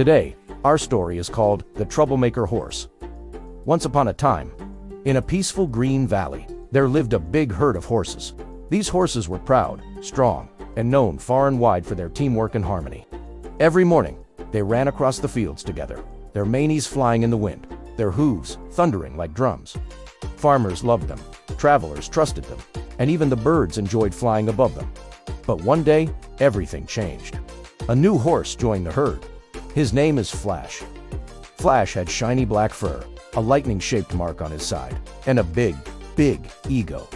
Today, our story is called The Troublemaker Horse. Once upon a time, in a peaceful green valley, there lived a big herd of horses. These horses were proud, strong, and known far and wide for their teamwork and harmony. Every morning, they ran across the fields together, their manes flying in the wind, their hooves thundering like drums. Farmers loved them, travelers trusted them, and even the birds enjoyed flying above them. But one day, everything changed. A new horse joined the herd. His name is Flash. Flash had shiny black fur, a lightning-shaped mark on his side, and a big, big ego.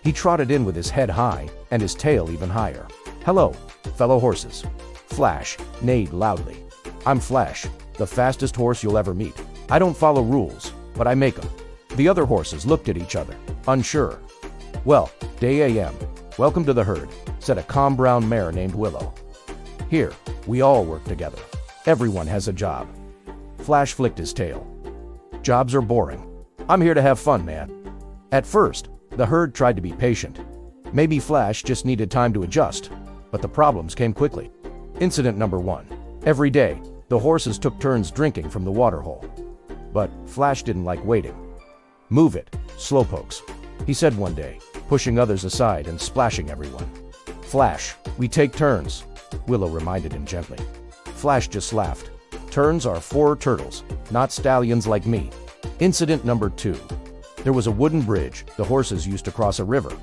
He trotted in with his head high and his tail even higher. "Hello, fellow horses." Flash neighed loudly. "I'm Flash, the fastest horse you'll ever meet. I don't follow rules, but I make them." The other horses looked at each other, unsure. "Well, day AM, welcome to the herd," said a calm brown mare named Willow. "Here, we all work together. Everyone has a job." Flash flicked his tail. "Jobs are boring. I'm here to have fun, man." At first, the herd tried to be patient. Maybe Flash just needed time to adjust, but the problems came quickly. Incident number 1. Every day, the horses took turns drinking from the water hole. But Flash didn't like waiting. "Move it, slowpokes," he said one day, pushing others aside and splashing everyone. "Flash, we take turns," Willow reminded him gently. Flash just laughed. "Turns are for turtles, not stallions like me." Incident number 2. There was a wooden bridge the horses used to cross a river.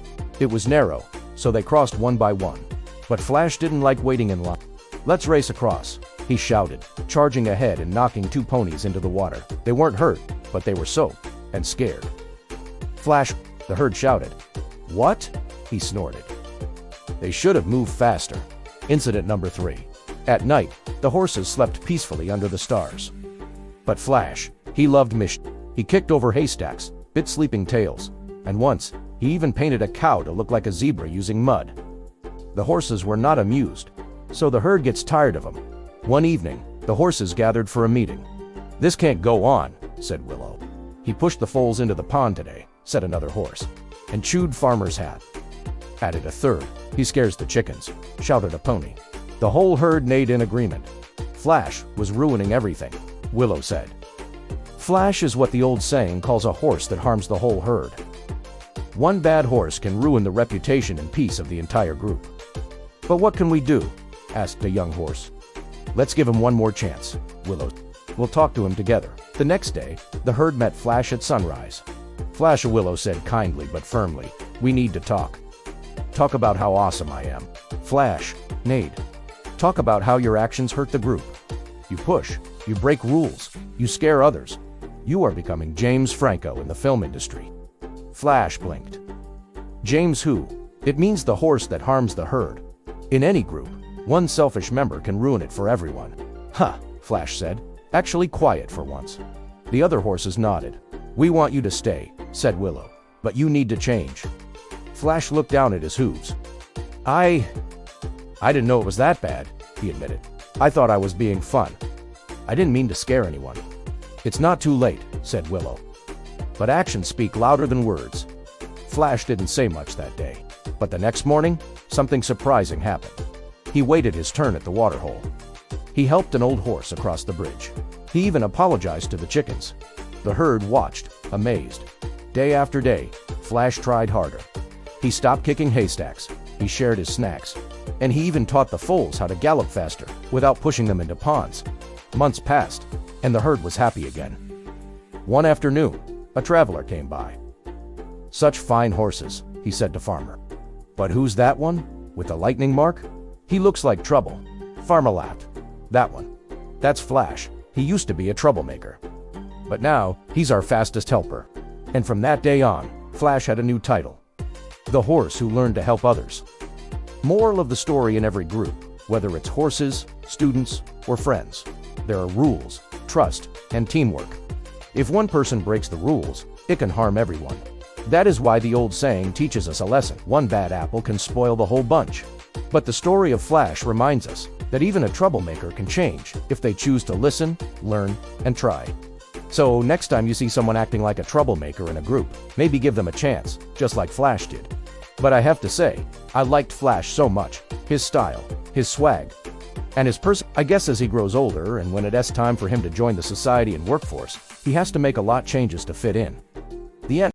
It was narrow, so they crossed one by one. But Flash didn't like waiting in line. "Let's race across," he shouted, charging ahead and knocking 2 ponies into the water. They weren't hurt, but they were soaked and scared. "Flash," the herd shouted. "What?" he snorted. They should have moved faster. Incident number 3. At night, the horses slept peacefully under the stars. But Flash, he loved mission. He kicked over haystacks, bit sleeping tails, and once, he even painted a cow to look like a zebra using mud. The horses were not amused, so the herd gets tired of him. One evening, the horses gathered for a meeting. "This can't go on," said Willow. "He pushed the foals into the pond today," said another horse, "and chewed Farmer's hat," added a third. "He scares the chickens," shouted a pony. The whole herd neighed in agreement. Flash was ruining everything, Willow said. Flash is what the old saying calls a horse that harms the whole herd. One bad horse can ruin the reputation and peace of the entire group. "But what can we do?" asked a young horse. "Let's give him one more chance," Willow. "We'll talk to him together." The next day, the herd met Flash at sunrise. "Flash," Willow said kindly but firmly, "we need to talk." "Talk about how awesome I am," Flash neighed. "Talk about how your actions hurt the group. You push, you break rules, you scare others. You are becoming James Franco in the film industry." Flash blinked. "James who?" "It means the horse that harms the herd. In any group, one selfish member can ruin it for everyone." "Huh," Flash said, actually quiet for once. The other horses nodded. "We want you to stay," said Willow, "but you need to change." Flash looked down at his hooves. I didn't know it was that bad," he admitted. "I thought I was being fun. I didn't mean to scare anyone." "It's not too late," said Willow. "But actions speak louder than words." Flash didn't say much that day. But the next morning, something surprising happened. He waited his turn at the waterhole. He helped an old horse across the bridge. He even apologized to the chickens. The herd watched, amazed. Day after day, Flash tried harder. He stopped kicking haystacks, he shared his snacks, and he even taught the foals how to gallop faster without pushing them into ponds. Months passed, and the herd was happy again. One afternoon, a traveler came by. "Such fine horses," he said to Farmer. "But who's that one, with the lightning mark? He looks like trouble." Farmer laughed. "That one. That's Flash. He used to be a troublemaker. But now, he's our fastest helper." And from that day on, Flash had a new title: the horse who learned to help others. Moral of the story: in every group, whether it's horses, students, or friends, there are rules, trust, and teamwork. If one person breaks the rules, it can harm everyone. That is why the old saying teaches us a lesson: one bad apple can spoil the whole bunch. But the story of Flash reminds us that even a troublemaker can change if they choose to listen, learn, and try. So next time you see someone acting like a troublemaker in a group, maybe give them a chance, just like Flash did. But I have to say, I liked Flash so much. His style, his swag. And I guess as he grows older and when it's time for him to join the society and workforce, he has to make a lot changes to fit in. The end.